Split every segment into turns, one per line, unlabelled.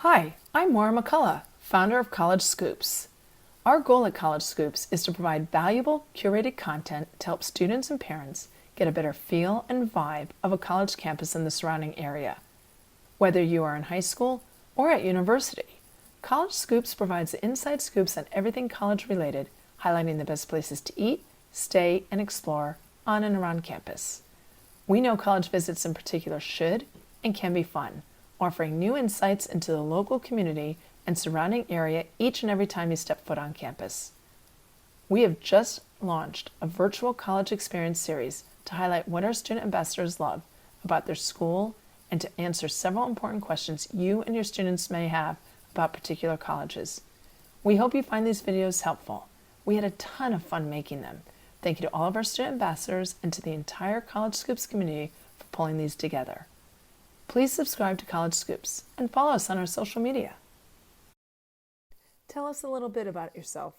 Hi, I'm Maura McCullough, founder of College Scoops. Our goal at College Scoops is to provide valuable, curated content to help students and parents get a better feel and vibe of a college campus in the surrounding area. Whether you are in high school or at university, College Scoops provides the inside scoops on everything college related, highlighting the best places to eat, stay, and explore on and around campus. We know college visits in particular should and can be fun, offering new insights into the local community and surrounding area each and every time you step foot on campus. We have just launched a virtual college experience series to highlight what our student ambassadors love about their school and to answer several important questions you and your students may have about particular colleges. We hope you find these videos helpful. We had a ton of fun making them. Thank you to all of our student ambassadors and to the entire College Scoops community for pulling these together. Please subscribe to College Scoops and follow us on our social media. Tell us a little bit about yourself.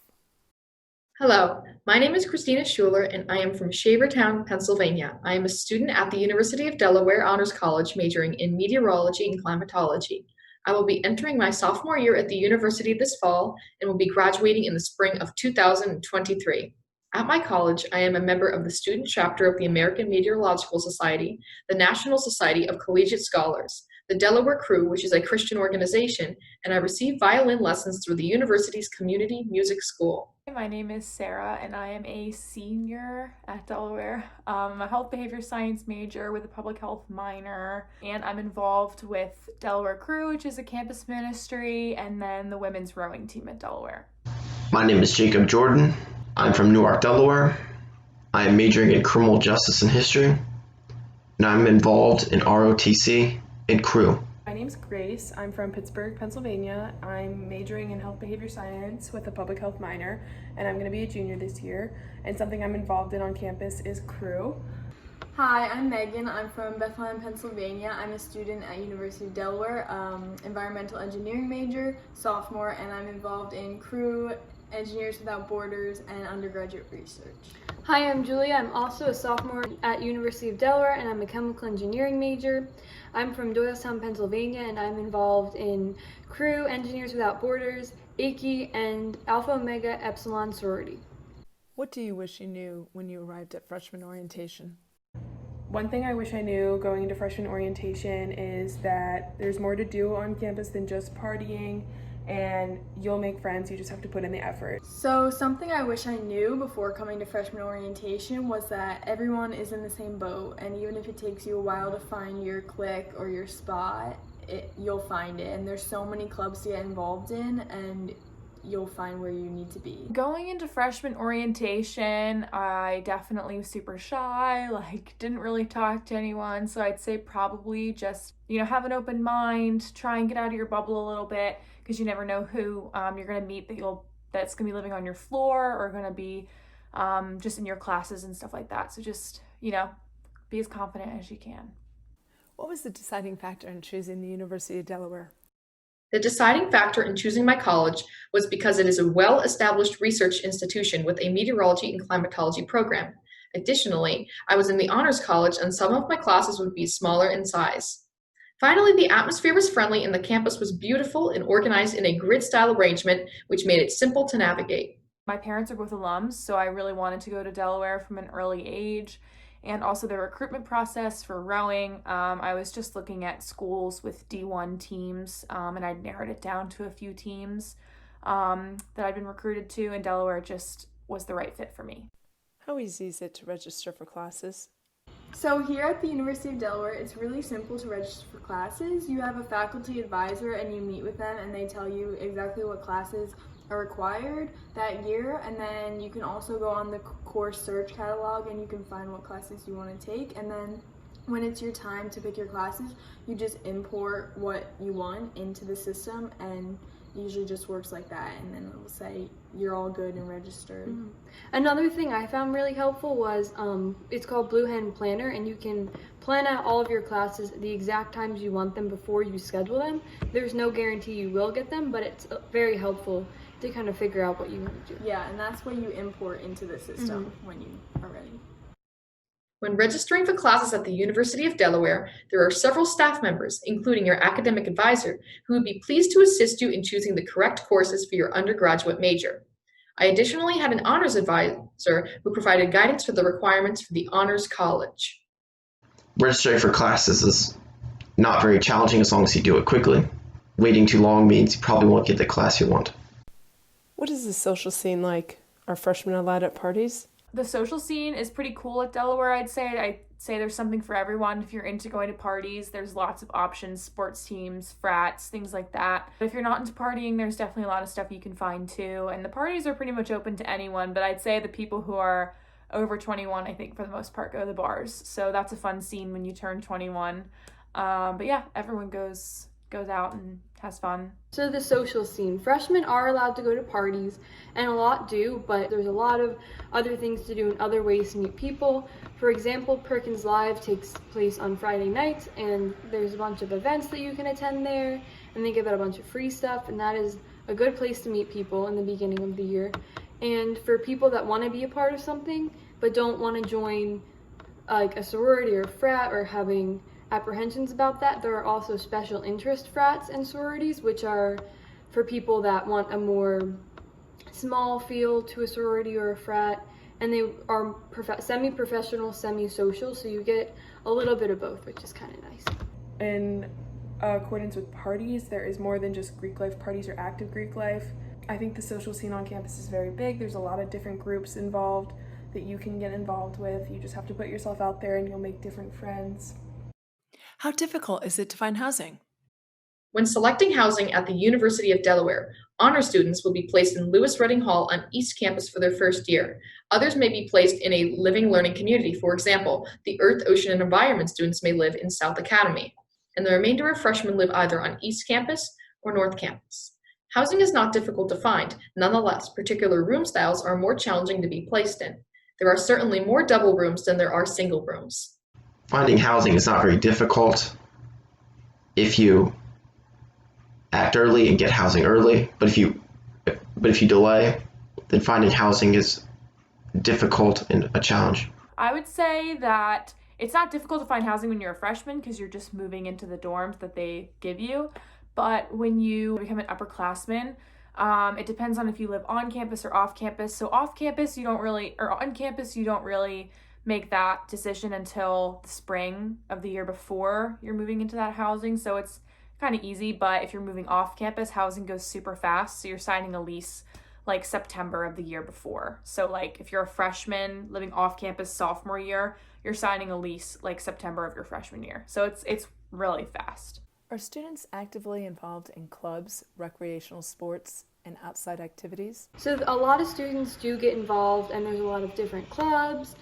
Hello, my name is Christina Schuler and I am from Shavertown, Pennsylvania. I am a student at the University of Delaware Honors College majoring in meteorology and climatology. I will be entering my sophomore year at the university this fall and will be graduating in the spring of 2023. At my college, I am a member of the student chapter of the American Meteorological Society, the National Society of Collegiate Scholars, the Delaware Crew, which is a Christian organization, and I receive violin lessons through the university's community music school.
My name is Sarah and I am a senior at Delaware. I'm a health behavior science major with a public health minor, and I'm involved with Delaware Crew, which is a campus ministry, and then the women's rowing team at Delaware.
My name is Jacob Jordan. I'm from Newark, Delaware. I am majoring in criminal justice and history, and I'm involved in ROTC and Crew.
My name's Grace. I'm from Pittsburgh, Pennsylvania. I'm majoring in health behavior science with a public health minor, and I'm going to be a junior this year. And something I'm involved in on campus is Crew.
Hi, I'm Megan. I'm from Bethlehem, Pennsylvania. I'm a student at University of Delaware, environmental engineering major, sophomore, and I'm involved in Crew, Engineers Without Borders, and undergraduate research.
Hi, I'm Julia. I'm also a sophomore at University of Delaware, and I'm a chemical engineering major. I'm from Doylestown, Pennsylvania, and I'm involved in Crew, Engineers Without Borders, AICE, and Alpha Omega Epsilon sorority.
What do you wish you knew when you arrived at freshman orientation?
One thing I wish I knew going into freshman orientation is that there's more to do on campus than just partying, and you'll make friends, you just have to put in the effort.
So something I wish I knew before coming to freshman orientation was that everyone is in the same boat, and even if it takes you a while to find your clique or your spot, you'll find it. And there's so many clubs to get involved in, and you'll find where you need to be.
Going into freshman orientation, I definitely was super shy, didn't really talk to anyone, so I'd say probably just, have an open mind, try and get out of your bubble a little bit, because you never know who you're going to meet that's going to be living on your floor or going to be just in your classes and stuff like that. So just, be as confident as you can.
What was the deciding factor in choosing the University of Delaware?
The deciding factor in choosing my college was because it is a well-established research institution with a meteorology and climatology program. Additionally, I was in the honors college and some of my classes would be smaller in size. Finally, the atmosphere was friendly and the campus was beautiful and organized in a grid-style arrangement, which made it simple to navigate.
My parents are both alums, so I really wanted to go to Delaware from an early age. And also the recruitment process for rowing. I was just looking at schools with D1 teams, and I'd narrowed it down to a few teams that I'd been recruited to, and Delaware just was the right fit for me.
How easy is it to register for classes?
So here at the University of Delaware, it's really simple to register for classes. You have a faculty advisor and you meet with them and they tell you exactly what classes are required that year, and then you can also go on the course search catalog and you can find what classes you want to take, and then when it's your time to pick your classes, you just import what you want into the system, and it usually just works like that, and then it will say you're all good and registered.
Mm-hmm. Another thing I found really helpful was it's called Blue Hand Planner, and you can plan out all of your classes the exact times you want them before you schedule them. There's no guarantee you will get them, but it's very helpful to kind of figure out what you want to do.
Yeah, and that's what you import into the system when you are ready.
When registering for classes at the University of Delaware, there are several staff members, including your academic advisor, who would be pleased to assist you in choosing the correct courses for your undergraduate major. I additionally had an honors advisor who provided guidance for the requirements for the honors college.
Registering for classes is not very challenging as long as you do it quickly. Waiting too long means you probably won't get the class you want.
What is the social scene like? Are freshmen allowed at parties?
The social scene is pretty cool at Delaware, I'd say. I'd say there's something for everyone. If you're into going to parties, there's lots of options, sports teams, frats, things like that. But if you're not into partying, there's definitely a lot of stuff you can find too. And the parties are pretty much open to anyone, but I'd say the people who are over 21, I think for the most part, go to the bars. So that's a fun scene when you turn 21. But yeah, everyone goes out and has fun.
So the social scene. Freshmen are allowed to go to parties, and a lot do, but there's a lot of other things to do and other ways to meet people. For example, Perkins Live takes place on Friday nights, and there's a bunch of events that you can attend there, and they give out a bunch of free stuff, and that is a good place to meet people in the beginning of the year. And for people that want to be a part of something, but don't want to join like a sorority or a frat or having apprehensions about that, there are also special interest frats and sororities, which are for people that want a more small feel to a sorority or a frat, and they are semi-professional, semi-social, so you get a little bit of both, which is kind of nice.
In accordance with parties, there is more than just Greek life parties or active Greek life. I think the social scene on campus is very big. There's a lot of different groups involved that you can get involved with. You just have to put yourself out there and you'll make different friends.
How difficult is it to find housing?
When selecting housing at the University of Delaware, honor students will be placed in Lewis Reading Hall on East Campus for their first year. Others may be placed in a living learning community. For example, the Earth, Ocean, and Environment students may live in South Academy, and the remainder of freshmen live either on East Campus or North Campus. Housing is not difficult to find. Nonetheless, particular room styles are more challenging to be placed in. There are certainly more double rooms than there are single rooms.
Finding housing is not very difficult if you act early and get housing early, but if you delay, then finding housing is difficult and a challenge.
I would say that it's not difficult to find housing when you're a freshman because you're just moving into the dorms that they give you. But when you become an upperclassman, it depends on if you live on campus or off campus. So off campus, on campus, you don't really make that decision until the spring of the year before you're moving into that housing. So it's kind of easy, but if you're moving off campus, housing goes super fast. So you're signing a lease like September of the year before. So like if you're a freshman living off campus sophomore year, you're signing a lease like September of your freshman year. So it's really fast.
Are students actively involved in clubs, recreational sports, and outside activities?
So a lot of students do get involved, and there's a lot of different clubs.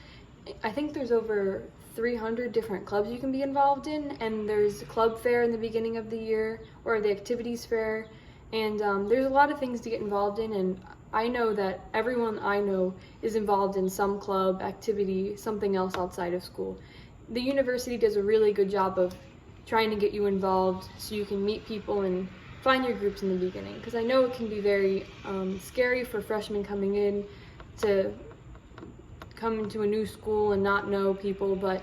I think there's over 300 different clubs you can be involved in, and there's a club fair in the beginning of the year, or the activities fair, and there's a lot of things to get involved in, and I know that everyone I know is involved in some club, activity, something else outside of school. The university does a really good job of trying to get you involved so you can meet people and find your groups in the beginning, because I know it can be very scary for freshmen coming in to come into a new school and not know people, but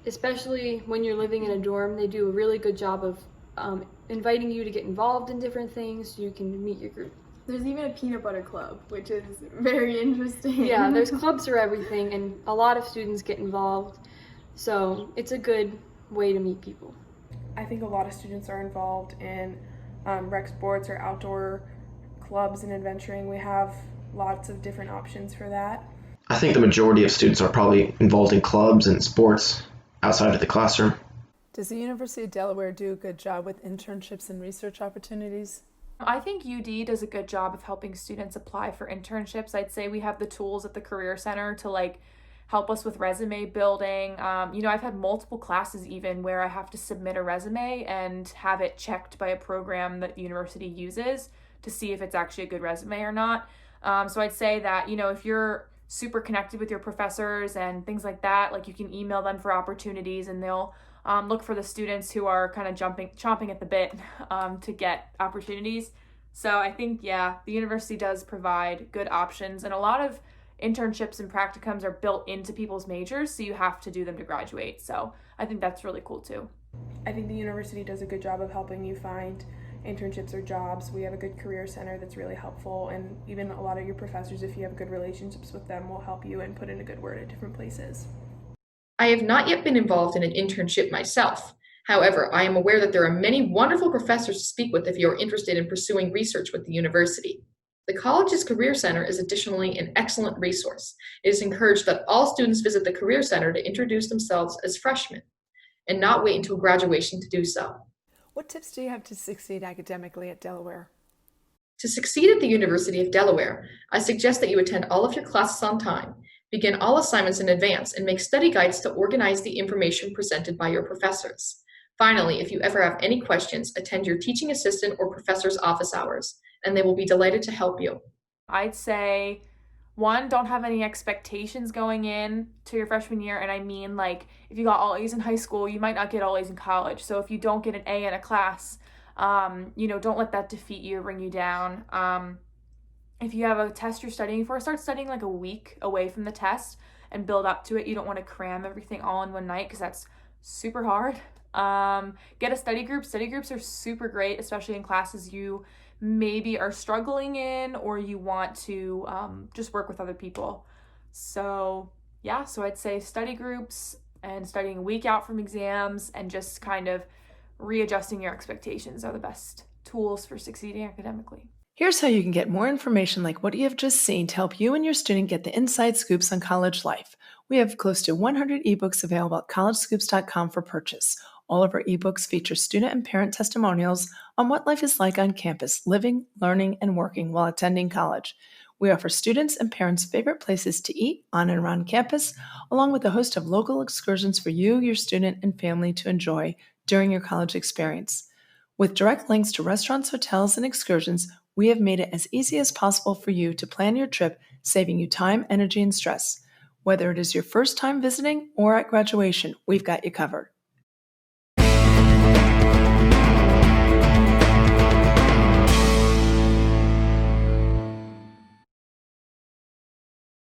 especially when you're living in a dorm, they do a really good job of inviting you to get involved in different things so you can meet your group.
There's even a peanut butter club, which is very interesting.
Yeah, there's clubs for everything, and a lot of students get involved, so it's a good way to meet people.
I think a lot of students are involved in rec sports or outdoor clubs and adventuring. We have lots of different options for that.
I think the majority of students are probably involved in clubs and sports outside of the classroom.
Does the University of Delaware do a good job with internships and research opportunities?
I think UD does a good job of helping students apply for internships. I'd say we have the tools at the Career Center to help us with resume building. I've had multiple classes even where I have to submit a resume and have it checked by a program that the university uses to see if it's actually a good resume or not. So I'd say that, if you're super connected with your professors and things like that, you can email them for opportunities and they'll look for the students who are kind of chomping at the bit to get opportunities. So I think, the university does provide good options, and a lot of internships and practicums are built into people's majors, so you have to do them to graduate. So I think that's really cool too.
I think the university does a good job of helping you find internships or jobs. We have a good career center that's really helpful, and even a lot of your professors, if you have good relationships with them, will help you and put in a good word at different places.
I have not yet been involved in an internship myself. However, I am aware that there are many wonderful professors to speak with if you are interested in pursuing research with the university. The college's Career Center is additionally an excellent resource. It is encouraged that all students visit the Career Center to introduce themselves as freshmen and not wait until graduation to do so.
What tips do you have to succeed academically at Delaware?
To succeed at the University of Delaware, I suggest that you attend all of your classes on time, begin all assignments in advance, and make study guides to organize the information presented by your professors. Finally, if you ever have any questions, attend your teaching assistant or professor's office hours, and they will be delighted to help you.
I'd say, one, don't have any expectations going in to your freshman year. And I mean, like, if you got all A's in high school, you might not get all A's in college. So if you don't get an A in a class, don't let that defeat you or bring you down. If you have a test you're studying for, start studying like a week away from the test and build up to it. You don't want to cram everything all in one night because that's super hard. Get a study group. Study groups are super great, especially in classes you maybe are struggling in or you want to just work with other people. So I'd say study groups and studying a week out from exams and just kind of readjusting your expectations are the best tools for succeeding academically.
Here's how you can get more information like what you have just seen to help you and your student get the inside scoops on college life. We have close to 100 ebooks available at collegescoops.com for purchase. All of our ebooks feature student and parent testimonials on what life is like on campus, living, learning, and working while attending college. We offer students and parents favorite places to eat on and around campus, along with a host of local excursions for you, your student, and family to enjoy during your college experience. With direct links to restaurants, hotels, and excursions, we have made it as easy as possible for you to plan your trip, saving you time, energy, and stress. Whether it is your first time visiting or at graduation, we've got you covered.